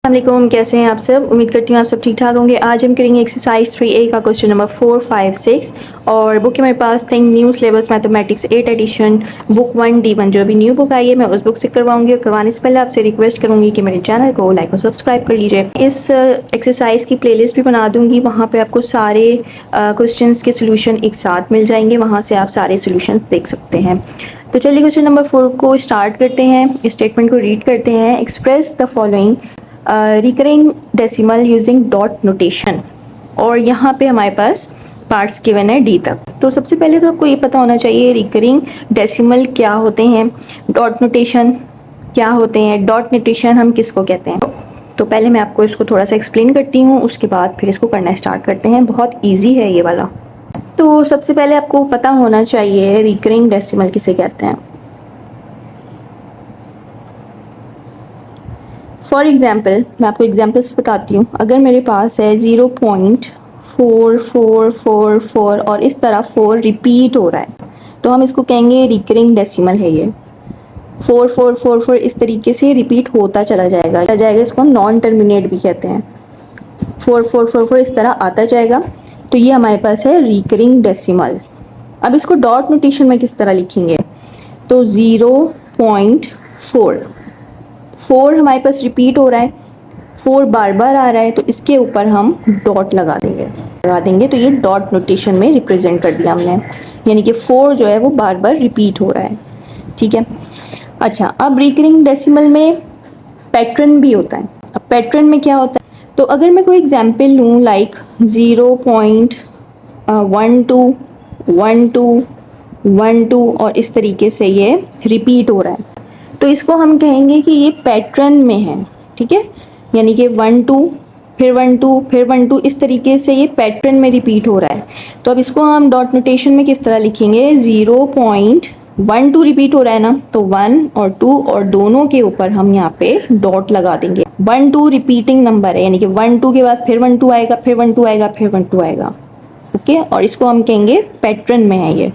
अस्सलामुअलैकुम, कैसे हैं आप सब। उम्मीद करती हूँ आप सब ठीक ठाक होंगे। आज हम करेंगे एक्सरसाइज 3A का क्वेश्चन नंबर 4, 5, 6 और बुक है मेरे पास think new syllabus mathematics 8 edition book 1D1 जो अभी न्यू बुक आई है मैं उस बुक से करवाऊंगी। और करवाने से पहले आपसे रिक्वेस्ट करूंगी कि मेरे चैनल को लाइक और सब्सक्राइब कर लीजिए। इस एक्सरसाइज की प्लेलिस्ट भी बना दूंगी, वहाँ पर आपको सारे क्वेश्चन के सोल्यूशन एक साथ मिल जाएंगे, वहाँ से आप सारे सोल्यूशन देख सकते हैं। तो चलिए क्वेश्चन नंबर 4 को स्टार्ट करते हैं। स्टेटमेंट को रीड करते हैं। Express the following recurring decimal using dot notation. और यहाँ पे हमारे पास पार्ट्स गिवन है डी तक। तो सबसे पहले तो आपको ये पता होना चाहिए रिकरिंग डेसिमल क्या होते हैं, डॉट नोटेशन क्या होते हैं, डॉट नोटेशन हम किसको कहते हैं। तो पहले मैं आपको इसको थोड़ा सा एक्सप्लेन करती हूँ, उसके बाद फिर इसको करना स्टार्ट करते हैं। बहुत ईजी है ये वाला। तो सबसे पहले आपको पता होना चाहिए रिकरिंग डेसिमल किसे कहते हैं। फॉर एग्जाम्पल मैं आपको एग्जाम्पल्स बताती हूँ। अगर मेरे पास है 0.4444 और इस तरह 4 रिपीट हो रहा है तो हम इसको कहेंगे रिकरिंग डेसिमल है ये। 4444 इस तरीके से रिपीट होता चला जाएगा इसको हम नॉन टर्मिनेट भी कहते हैं। 4444 इस तरह आता जाएगा तो ये हमारे पास है रिकरिंग डेसिमल। अब इसको डॉट नोटेशन में किस तरह लिखेंगे, तो 0.4 हमारे पास रिपीट हो रहा है, 4 बार बार आ रहा है तो इसके ऊपर हम डॉट लगा देंगे तो ये डॉट नोटेशन में रिप्रेजेंट कर दिया हमने, यानी कि 4 जो है वो बार बार रिपीट हो रहा है। ठीक है। अच्छा, अब रिकरिंग डेसिमल में पैटर्न भी होता है। अब पैटर्न में क्या होता है, तो अगर मैं कोई एग्जांपल लूँ लाइक 0.1212 और इस तरीके से ये रिपीट हो रहा है तो इसको हम कहेंगे कि ये पैटर्न में है। ठीक है, यानी कि 1 2 फिर 1 2 फिर 1 2 इस तरीके से ये पैटर्न में रिपीट हो रहा है। तो अब इसको हम डॉट नोटेशन में किस तरह लिखेंगे, 0.12 रिपीट हो रहा है ना, तो 1 और 2 और दोनों के ऊपर हम यहाँ पे डॉट लगा देंगे। 1 2 रिपीटिंग नंबर है, यानी कि 1 2 के बाद फिर 1 2 आएगा, फिर 1 2 आएगा, फिर 1 2 आएगा। ओके, और इसको हम कहेंगे पैटर्न में है ये।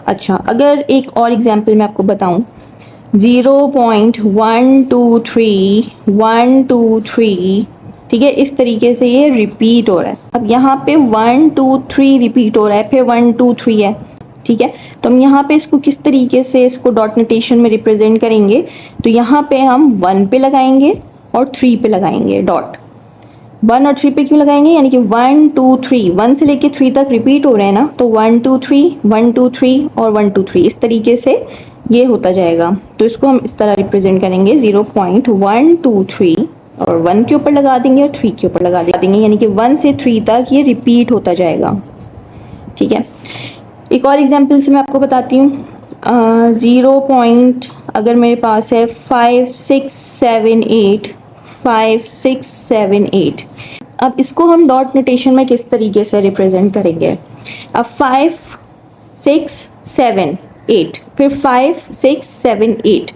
अच्छा, अगर एक और एग्जाम्पल मैं आपको बताऊं, 0.123 ठीक है, इस तरीके से ये रिपीट हो रहा है। अब यहाँ पे 1 2 3 रिपीट हो रहा है, फिर 1 2 3 है। ठीक है, तो हम यहाँ पे इसको किस तरीके से इसको डॉट नोटेशन में रिप्रेजेंट करेंगे, तो यहाँ पे हम 1 पे लगाएंगे और 3 पे लगाएंगे डॉट। 1 और 3 पे क्यों लगाएंगे, यानी कि 1 2 3 1 से लेके 3 तक रिपीट हो रहे हैं ना, तो 1 2 3 1 2 3 और 1 2 3 इस तरीके से ये होता जाएगा। तो इसको हम इस तरह रिप्रेजेंट करेंगे 0.123 और 1 के ऊपर लगा देंगे और 3 के ऊपर लगा देंगे, यानी कि 1 से 3 तक ये रिपीट होता जाएगा। ठीक है, एक और एग्जाम्पल से मैं आपको बताती हूँ। 0. अगर मेरे पास है 5678 अब इसको हम डॉट नोटेशन में किस तरीके से रिप्रेजेंट करेंगे। अब 5 6 7 8 फिर 5 6 7 8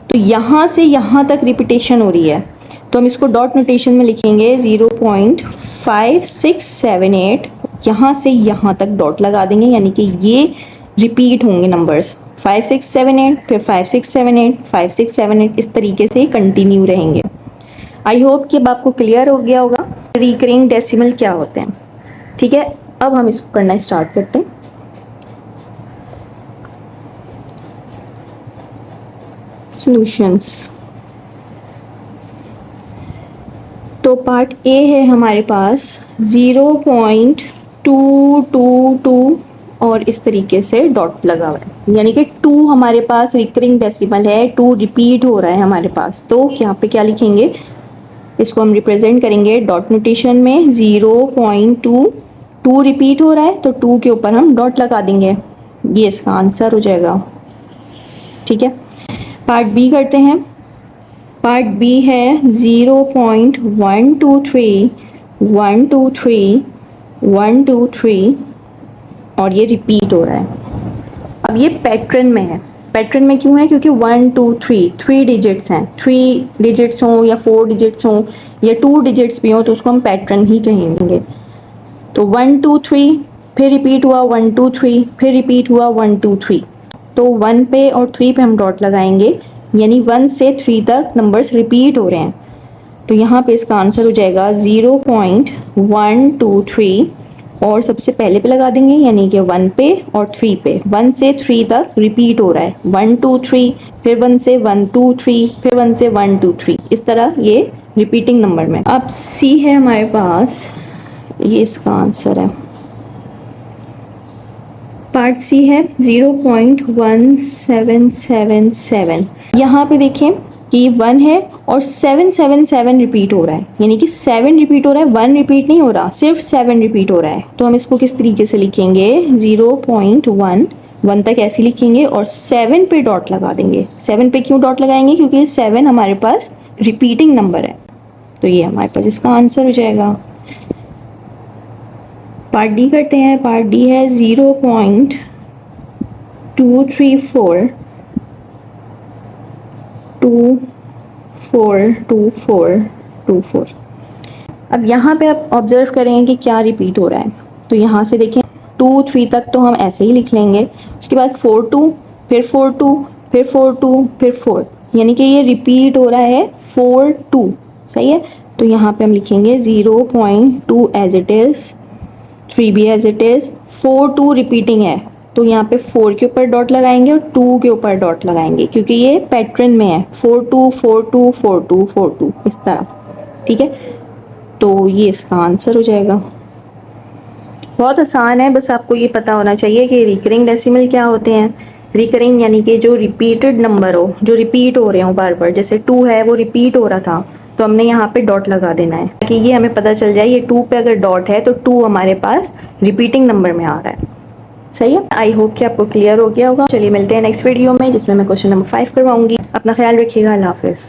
तो यहाँ से यहाँ तक रिपीटेशन हो रही है तो हम इसको डॉट नोटेशन में लिखेंगे 0.5678 यहाँ से यहाँ तक डॉट लगा देंगे, यानी कि ये रिपीट होंगे नंबर्स 5 6 7 8 फिर 5 6 7 8 5 6 7 8 इस तरीके से कंटिन्यू रहेंगे। आई होप कि अब आपको क्लियर हो गया होगा रिकरिंग डेसिमल क्या होते हैं। ठीक है, अब हम इसको करना स्टार्ट करते हैं। सॉल्यूशंस, तो पार्ट ए है हमारे पास 0.222 और इस तरीके से डॉट लगा हुआ है, यानी कि 2 हमारे पास रिकरिंग डेसिमल है, 2 रिपीट हो रहा है हमारे पास। तो यहाँ पे क्या लिखेंगे, इसको हम रिप्रेजेंट करेंगे डॉट नोटेशन में 0.2 रिपीट हो रहा है तो 2 के ऊपर हम डॉट लगा देंगे, ये इसका आंसर हो जाएगा। ठीक है, पार्ट बी करते हैं। पार्ट बी है 0.123 और ये रिपीट हो रहा है। अब ये पैटर्न में है। पैटर्न में क्यों है, क्योंकि 1 2 3 डिजिट्स हैं, 3 डिजिट्स हों या 4 डिजिट्स हों या 2 डिजिट्स भी हों तो उसको हम पैटर्न ही कहेंगे। तो 1 2 3 फिर रिपीट हुआ, 1 2 3 फिर रिपीट हुआ, 1 2 3 तो 1 पे और 3 पे हम डॉट लगाएंगे, यानी 1 से 3 तक नंबर्स रिपीट हो रहे हैं। तो यहाँ पे इसका आंसर हो जाएगा 0.123 और सबसे पहले पे लगा देंगे यानी कि 1 पे और 3 पे। 1 से 3 तक रिपीट हो रहा है, 1 2 3, फिर 1 से 1 2 3, फिर 1 से 1 2 3, इस तरह ये रिपीटिंग नंबर में। अब सी है हमारे पास, ये इसका आंसर है। पार्ट सी है 0.1777। यहाँ पे देखें कि 1 है और 777 रिपीट हो रहा है, यानी कि 7 रिपीट हो रहा है, 1 रिपीट नहीं हो रहा, सिर्फ 7 रिपीट हो रहा है। तो हम इसको किस तरीके से लिखेंगे, 0.1 1 तक ऐसे लिखेंगे और 7 पे डॉट लगा देंगे। 7 पे क्यों डॉट लगाएंगे, क्योंकि 7 हमारे पास रिपीटिंग नंबर है। तो ये हमारे पास इसका आंसर हो जाएगा। पार्ट डी करते हैं। पार्ट डी है 0.234242424। अब यहाँ पे आप ऑब्जर्व करें कि क्या रिपीट हो रहा है। तो यहाँ से देखें 2 3 तक तो हम ऐसे ही लिख लेंगे, उसके बाद 4 2, फिर 4 2, फिर 4 2, फिर 4, यानी कि ये रिपीट हो रहा है 4 2। सही है, तो यहाँ पे हम लिखेंगे 0.2 एज इट इज़, 3 भी एज इट इज़, 4 2 रिपीटिंग है तो यहाँ पे 4 के ऊपर डॉट लगाएंगे और 2 के ऊपर डॉट लगाएंगे, क्योंकि ये पैटर्न में है 4 2 4 2 4 2 4 2 इस तरह। ठीक है, तो ये इसका आंसर हो जाएगा। बहुत आसान है, बस आपको ये पता होना चाहिए कि रिकरिंग डेसिमल क्या होते हैं। रिकरिंग यानी कि जो रिपीटेड नंबर हो, जो रिपीट हो रहे हो बार बार, जैसे 2 है वो रिपीट हो रहा था तो हमने यहाँ पे डॉट लगा देना है ताकि ये हमें पता चल जाए ये 2 पे अगर डॉट है तो 2 हमारे पास रिपीटिंग नंबर में आ रहा है। सही है, आई होप कि आपको क्लियर हो गया होगा। चलिए मिलते हैं नेक्स्ट वीडियो में जिसमें मैं क्वेश्चन नंबर 5 करवाऊंगी। अपना ख्याल रखिएगा, अल्लाह हाफिज़।